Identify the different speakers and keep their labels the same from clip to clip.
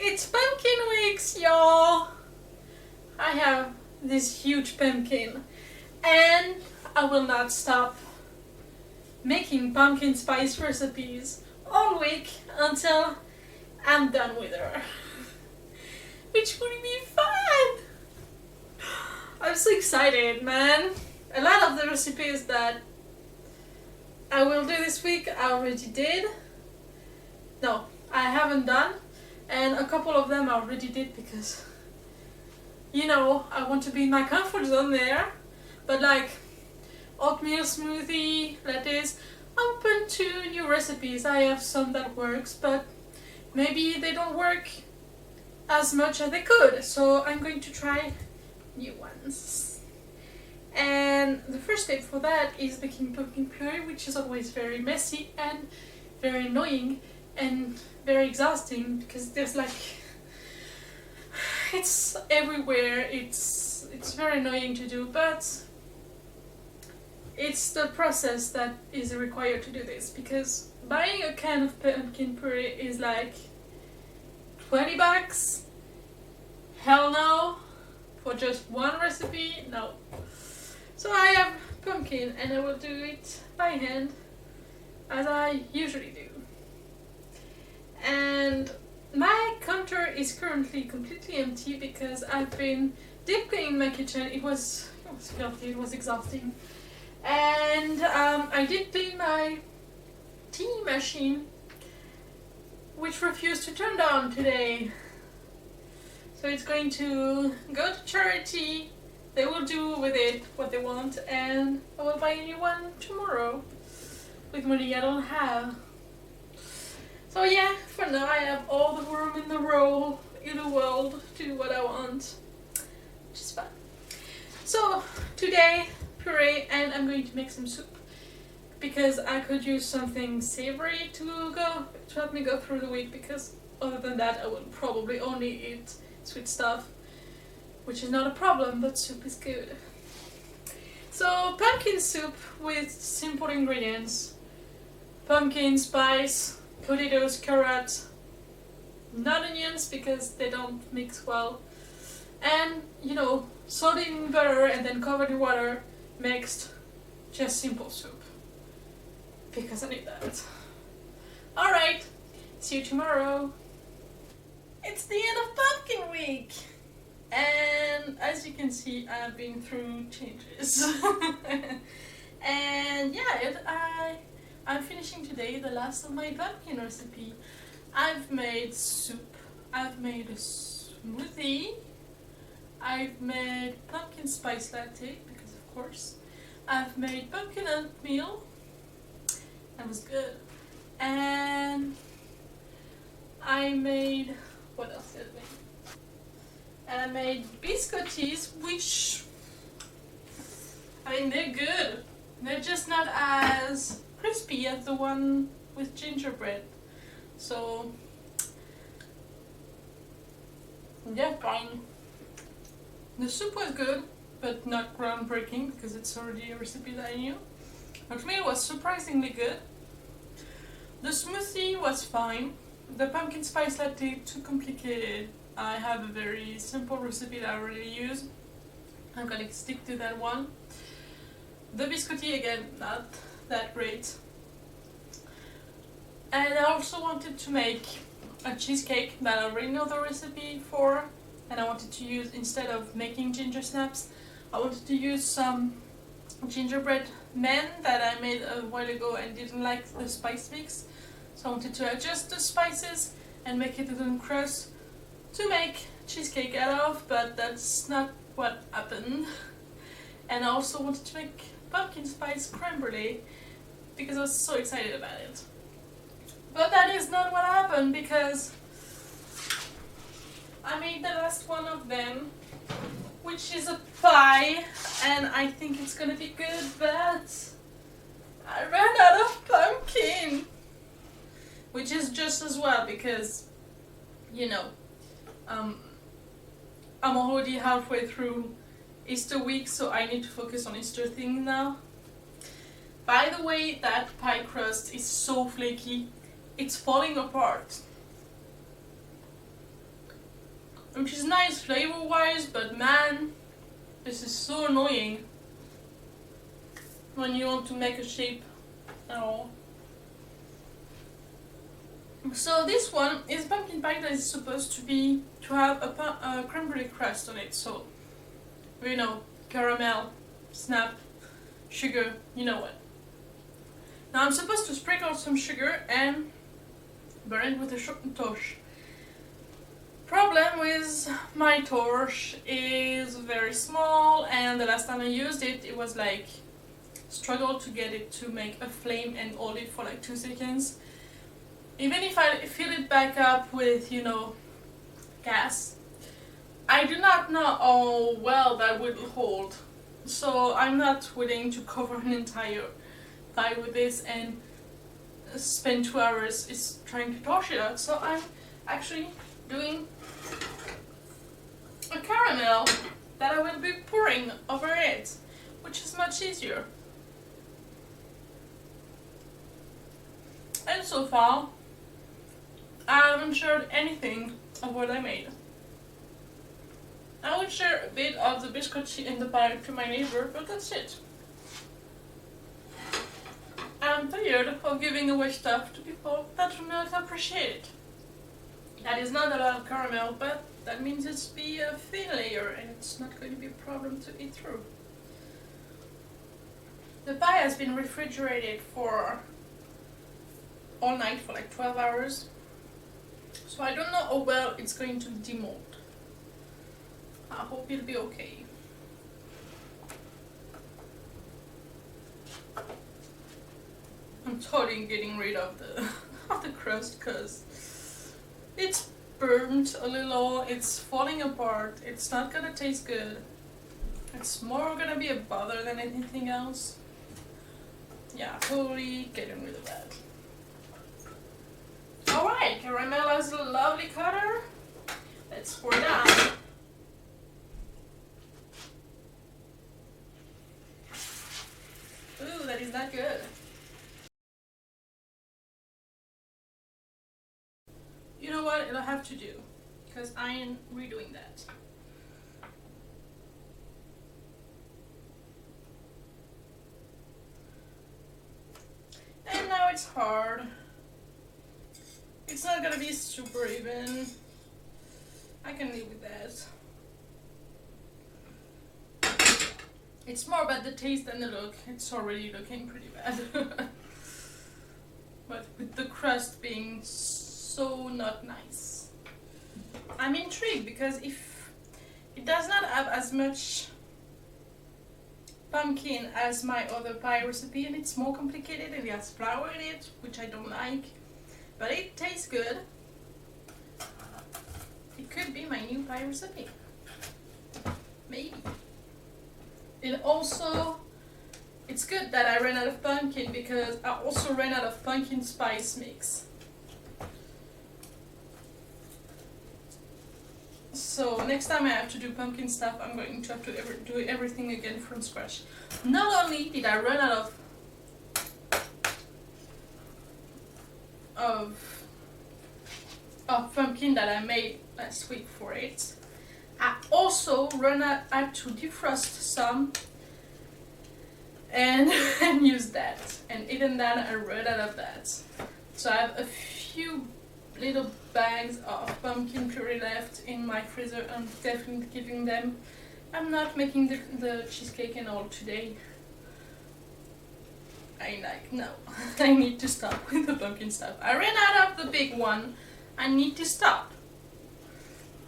Speaker 1: It's pumpkin weeks, y'all! I have this huge pumpkin and I will not stop making pumpkin spice recipes all week until I'm done with her. Which would be fun! I'm so excited, man. A lot of the recipes that I will do this week I already did. No, I haven't done. And a couple of them I already did because, you know, I want to be in my comfort zone there. But like oatmeal smoothie, lattes, I'm open to new recipes. I have some that works, but maybe they don't work as much as they could. So I'm going to try new ones. And the first step for that is making pumpkin puree, which is always very messy and very annoying and very exhausting because there's like, it's everywhere. It's very annoying to do, but it's the process that is required to do this, because buying a can of pumpkin puree is like $20. Hell no. For just one recipe? No. So I have pumpkin and I will do it by hand as I usually do. And my counter is currently completely empty because I've been deep cleaning my kitchen. It was filthy, it was exhausting. And I did clean my tea machine, which refused to turn on today. So it's going to go to charity. They will do with it what they want, and I will buy a new one tomorrow with money I don't have. So yeah, for now I have all the room in the world to do what I want, which is fun. So today, puree, and I'm going to make some soup because I could use something savory to help me go through the week, because other than that I will probably only eat sweet stuff, which is not a problem, but soup is good. So pumpkin soup with simple ingredients: pumpkin spice, potatoes, carrots, not onions because they don't mix well, and you know, salted in butter and then covered in water, mixed, just simple soup because I need that. Alright, see you tomorrow. It's the end of pumpkin week, and as you can see I've been through changes. And yeah, I'm finishing today the last of my pumpkin recipe. I've made soup, I've made a smoothie, I've made pumpkin spice latte, because of course, I've made pumpkin oatmeal, that was good, and I made, what else did I make? And I made biscottis, which, I mean, they're good. They're just not as crispy as the one with gingerbread. So, yeah, fine. The soup was good, but not groundbreaking because it's already a recipe that I knew. Oatmeal was surprisingly good. The smoothie was fine. The pumpkin spice latte, too complicated. I have a very simple recipe that I already use. I'm gonna stick to that one. The biscotti, again, not that great. And I also wanted to make a cheesecake that I already know the recipe for, and I wanted to use, instead of making ginger snaps, I wanted to use some gingerbread men that I made a while ago and didn't like the spice mix. So I wanted to adjust the spices and make it a little crust to make cheesecake out of, but that's not what happened. And I also wanted to make pumpkin spice creme brûlée because I was so excited about it. But that is not what happened, because I made the last one of them, which is a pie, and I think it's gonna be good, but I ran out of pumpkin, which is just as well because, you know, I'm already halfway through Easter week, so I need to focus on Easter things now. By the way, that pie crust is so flaky, it's falling apart. which is nice flavor wise, but man, this is so annoying when you want to make a shape at all. So this one is pumpkin pie that is supposed to have a creme brulee crust on it. So, you know, caramel, snap, sugar, you know what. Now I'm supposed to sprinkle some sugar and burn it with a torch. Problem with my torch is very small, and the last time I used it, it was like struggle to get it to make a flame and hold it for like 2 seconds. Even if I fill it back up with, you know, gas, I do not know how well that would hold. So I'm not willing to cover an entire pie with this and spend 2 hours trying to torch it out. So I'm actually doing a caramel that I will be pouring over it, which is much easier. And so far, I haven't shared anything of what I made. I would share a bit of the biscotti and the pie to my neighbor, but that's it. I'm tired of giving away stuff to people that do not appreciate it. That is not a lot of caramel, but that means it's be a thin layer and it's not going to be a problem to eat through. The pie has been refrigerated for all night for like 12 hours. So I don't know how well it's going to demold. I hope it'll be okay. I'm totally getting rid of the of the crust because it's burnt a little, it's falling apart, it's not gonna taste good. It's more gonna be a bother than anything else. Yeah, totally getting rid of that. Alright, caramel has a lovely color. Let's pour it out. Ooh, that is not good. You know what it'll have to do, because I am redoing that. And now it's hard. It's not gonna be super even. I can live with that. It's more about the taste than the look. It's already looking pretty bad. But with the crust being so not nice. I'm intrigued because if it does not have as much pumpkin as my other pie recipe, and it's more complicated and it has flour in it, which I don't like, but it tastes good. It could be my new pie recipe. Maybe. And also, it's good that I ran out of pumpkin because I also ran out of pumpkin spice mix. So next time I have to do pumpkin stuff, I'm going to have to do everything again from scratch. Not only did I run out of pumpkin that I made last week for it, I also had to defrost some and use that. And even then I ran out of that. So I have a few little bags of pumpkin puree left in my freezer. I'm definitely giving them. I'm not making the cheesecake and all today. No, I need to stop with the pumpkin stuff. I ran out of the big one. I need to stop.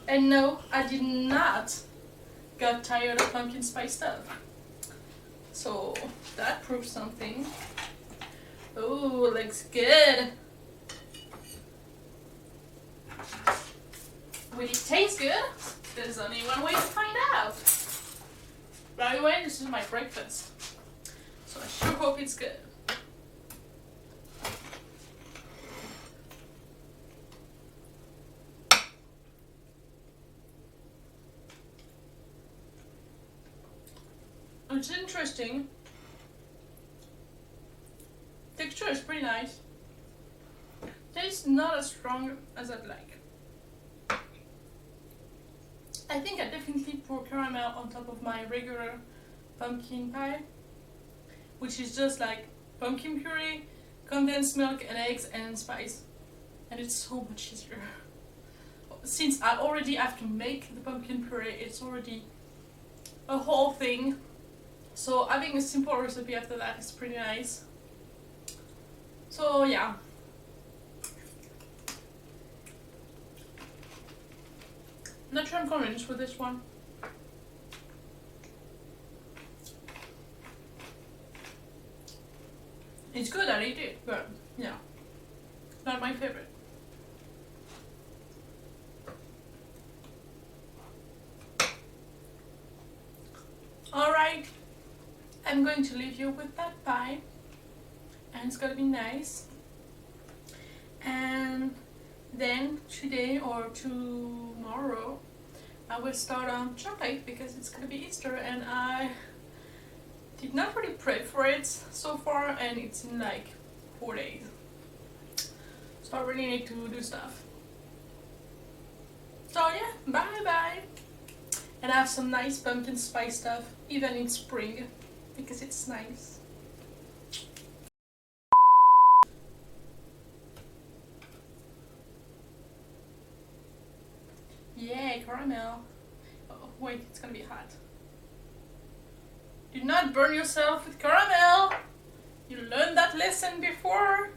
Speaker 1: And no, I did not get tired of pumpkin spice stuff. So that proves something. Oh, looks good. Will it taste good? There's only one way to find out. By the way, this is my breakfast. So I sure hope it's good. It's interesting. Texture is pretty nice. Taste not as strong as I'd like. I think I definitely pour caramel on top of my regular pumpkin pie, which is just like pumpkin puree, condensed milk and eggs and spice. And it's so much easier. Since I already have to make the pumpkin puree, it's already a whole thing. So having a simple recipe after that is pretty nice. So yeah. Not sure I'm convinced with this one. It's good, I eat it, but yeah, not my favorite. Alright, I'm going to leave you with that pie, and it's gonna be nice. And then today or tomorrow I will start on chocolate because it's gonna be Easter and I did not really prep for it so far, and it's in like 4 days. So I really need to do stuff. So yeah, bye bye. And I have some nice pumpkin spice stuff even in spring because it's nice. Yeah, caramel. Oh, wait, it's gonna be hot. Do not burn yourself with caramel. You learned that lesson before.